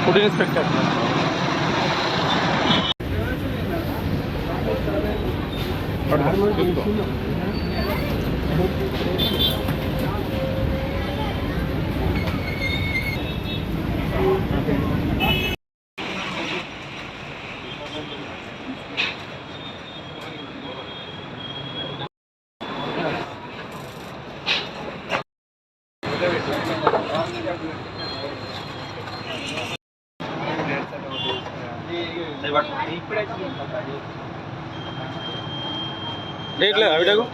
Food inspector. देख ले अभी देखो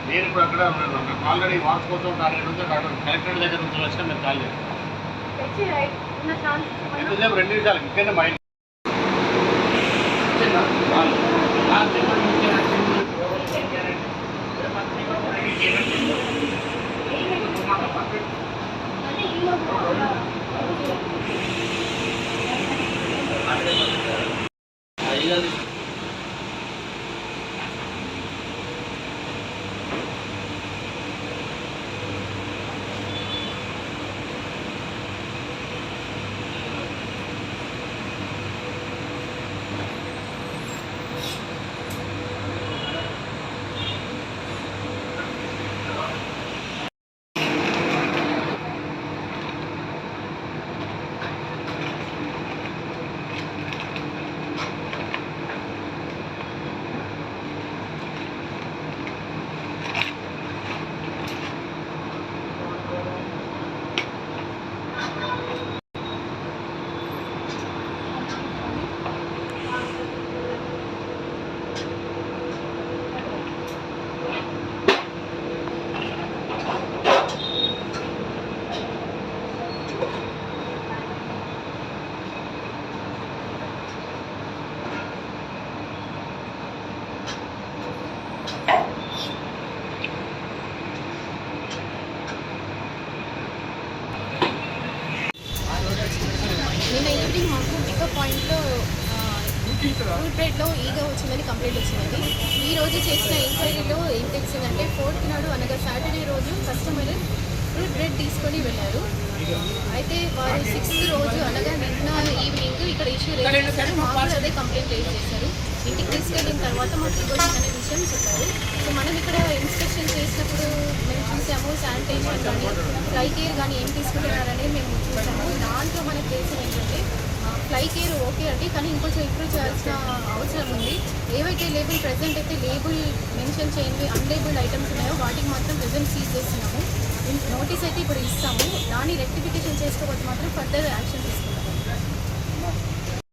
నేను ఇప్పుడు అక్కడ ఆల్రెడీ వాక్ కోసం కలెక్టరేట్ దగ్గర నుంచి వచ్చినా మీరు కాల్ చేయండి. 2 నిమిషాలు ఇక్కడ మైండ్ నిన్న ఈవినింగ్ మాకు పికప్ పాయింట్లో ఫ్రూట్ బ్రెడ్లో ఈగా వచ్చిందని కంప్లైంట్ వచ్చిందండి. ఈరోజు చేసిన ఎంక్వైరీలో ఏం తెలిసిందంటే 4th నాడు అనగా సాటర్డే రోజు కస్టమర్ ఫ్రూట్ బ్రెడ్ తీసుకొని వెళ్ళారు. అయితే వారు 6th రోజు అనగా నిన్న ఈవినింగ్ ఇక్కడ ఇష్యూ రేజ్ చేశారు. మాకు అదే కంప్లైంట్ రేజ్ చేశారు. ఇంటికి తీసుకెళ్ళిన తర్వాత మాకు ఇవ్వండి అనే విషయం చెప్పారు. సో మనం ఇక్కడ ఇన్స్పెక్షన్ చేసినప్పుడు మేము చూసాము శానిటైజర్ కానీ ఫ్లై కేర్ కానీ ఏం తీసుకుంటున్నారనేది మేము చూసాము. దాంట్లో మనకు తెలిసిన ఏంటంటే ఫ్లై కేర్ ఓకే అండి, కానీ ఇంకొంచెం ఇంప్రూవ్ చేయాల్సిన అవసరం ఉంది. ఏవైతే లేబుల్ ప్రెజెంట్ అయితే లేబుల్ మెన్షన్ చేయండి అన్లేబుల్డ్ ఐటమ్స్ ఉన్నాయో వాటికి మాత్రం ప్రెజెంట్ సీజ్ చేస్తున్నాము. నోటీస్ అయితే ఇప్పుడు ఇస్తాము. దాన్ని రెక్టిఫికేషన్ చేసుకోకపోతే మాత్రం ఫర్దర్ యాక్షన్ తీసుకుంటాము.